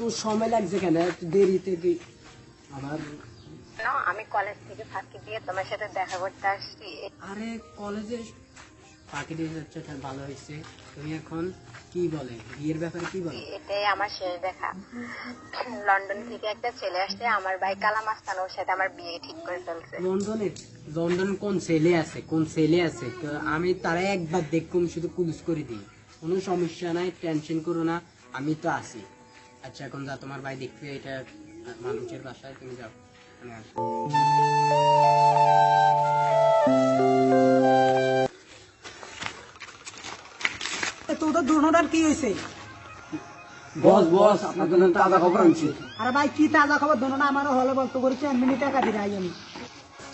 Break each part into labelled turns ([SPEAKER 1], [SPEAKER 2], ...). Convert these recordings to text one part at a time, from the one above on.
[SPEAKER 1] তোর সময় লাগছে কেন এত দেরিতে তুই আমার
[SPEAKER 2] আমি কলেজ থেকে ফাঁকি দিয়ে তোমার সাথে দেখা করতে আসছি।
[SPEAKER 1] আরে কলেজে ফাঁকি দিয়ে যাচ্ছে ভালো হয়েছে। তুমি এখন কি বলে বিয়ের ব্যাপারে কি বলে?
[SPEAKER 2] এটাই আমার শেষ দেখা। লন্ডন থেকে একটা ছেলে আসছে, আমার ভাই কালাম আস্তান, ওর সাথে আমার বিয়ে ঠিক করে ফেলছে।
[SPEAKER 1] লন্ডন কোন ছেলে আছে? তো আমি তারা একবার দেখুম, শুধু পুলিশ করে দিই, কোনো সমস্যা নাই, টেনশন করো না, আমি তো আছি। আচ্ছা এখন যা, তোমার ভাই দেখবে এটা মানুষের বাসায়, তুমি যাও।
[SPEAKER 3] তোদের দুর্ঘটনার কি হয়েছে?
[SPEAKER 4] বস আপনার জন্য তাজা খবর আনছি।
[SPEAKER 3] আরে ভাই কি তাজা খবর? দুর্ঘটনা আমারও হলে বলতে করেছে 1 মিনিট টাকা দিয়ে আই আমি।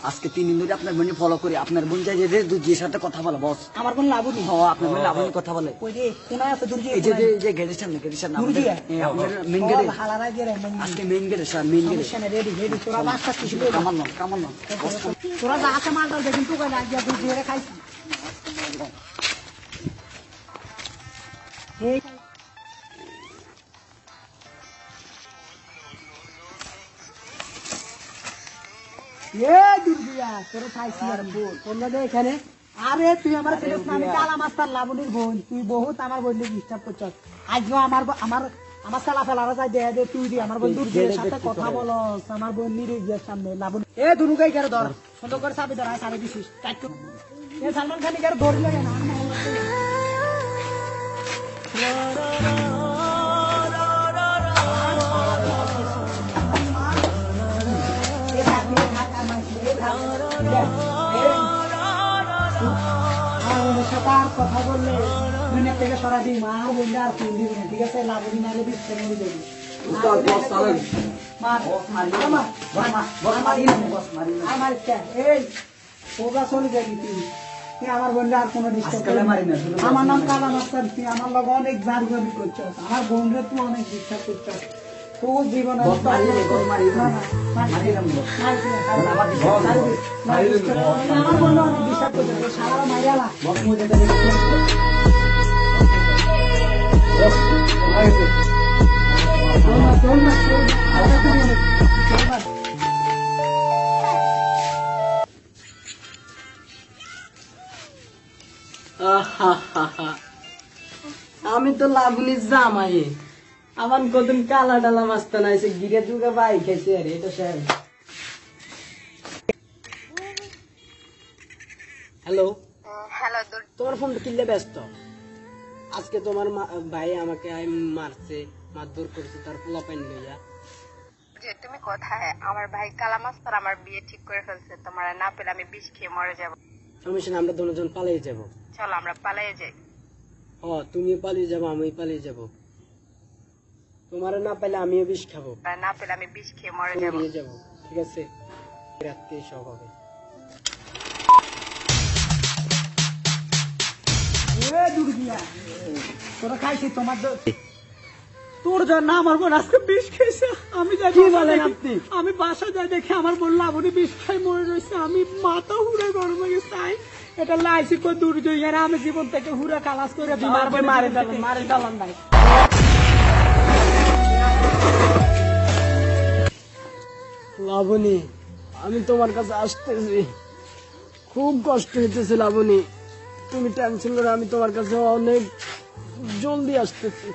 [SPEAKER 4] আজকে 3 দিন ধরে আপনার বোন ফলো করি। আপনার বোন চাই যে দুজির সাথে কথা বলে বস।
[SPEAKER 3] আমার কোন লাভ নেই।
[SPEAKER 4] হ্যাঁ আপনার বোন লাবণী কথা বলে।
[SPEAKER 3] ওই যে কোনায় আছে দুর্জি,
[SPEAKER 4] এই যে গেটের সামনে
[SPEAKER 3] দুর্জি
[SPEAKER 4] আপনার মেইন গেটে
[SPEAKER 3] হালারাই দিয়ে রাখবেন।
[SPEAKER 4] আজকে মেইন গেটে স্যার, মেইন গেটে
[SPEAKER 3] রেডি তোরা বাসটা কিছু
[SPEAKER 4] কামান নন
[SPEAKER 3] তোরা যা আছে মাল দাও, দেখুন তুই লাগিয়া দুর্জি রে খাইছি। এই দুর্জিয়া তোরা খাইছি আর বোন তোমরা এখানে। আরে তুই আমার ছেলের নামে কালা মাস্টার লাবণীর বোন, তুই বহুত আমার বোনকে ডিস্টার্ব করছস। আজও আমার সালা ফেলারা যাই দেয়া দে, তুই দি আমার বোন দুর্জির সাথে কথা বলস, আমার বোন নিরুজিয়ার সামনে লাবণী। দুনুকাই কেন ধর, সুন্দর করে চাবি ধর, সারে দিছিস সালমান খান কেন ধরলে না? কথা বললে দুনিয়া থেকে সরা দিই, মা বললে আর ফোন দিবি না, ঠিক আছে? লাবণী নাইলে বিস্তার মরে যাবি। আমার বোনরা আর কোনো ডিস্টার্ব করে না। আমার নাম কালা মাস্টার, তুই আমার লগে অনেক জারগবি করছস, আমার বোনরে তুই অনেক ডিস্টার্ব করছস। তোর জীবনে আমার বোন অনেক ডিস্টার্ব করছস, সারা মাইরালা
[SPEAKER 1] আমি তো লাবণীর জামাই, আমার কতদিন কালা ডালা মাস্তান আছে, গিরে দুগা বাই খাইছে। আরে এটা স্যার হ্যালো
[SPEAKER 2] হ্যালো,
[SPEAKER 1] তোমার ফোনটা কিনলে ব্যস্ত? আজকে তোমার ভাই আমাকে মারছে, মারধর করেছে, তার পোলাপাইন লইয়া।
[SPEAKER 2] যে তুমি কোথায়? আমার ভাই কালাম আস্তান আমার বিয়ে ঠিক করে ফেলছে, তোমার না পেলে আমি বিষ খেয়ে মরে যাবো।
[SPEAKER 1] সমস্যা না, আমরা দুজন পালিয়ে যাবো।
[SPEAKER 2] চলো আমরা পালিয়ে যাই।
[SPEAKER 1] তুমি পালিয়ে যাবো, আমি পালিয়ে যাবো। তোমার না পেলে আমিও বিষ খাবো,
[SPEAKER 2] না পেলে আমি বিষ খেয়ে মরে যাবো।
[SPEAKER 1] ঠিক আছে, রাত্রে সব হবে।
[SPEAKER 3] তোরা খাইছি তোমার তোর জন্য আমার বোন আজকে বিষ খেয়েছে। আমি আমি বাসা যাই দেখে আমার বোন লাবণী বিষ খাই মরে রয়েছে। আমি মাথা হুড়ে গরম হয়ে গেছে। এটা লাইছি কো দুর্যোগ, আমি জীবন থেকে হুড়ে কালাস করে মারে ডালাম নাই।
[SPEAKER 1] লাবণী, আমি তোমার কাছে আসতেছি, খুব কষ্ট হইতেছে লাবণী, তুমি টেনশন করো, আমি তোমার কাছে অনেক জলদি আসতেছি।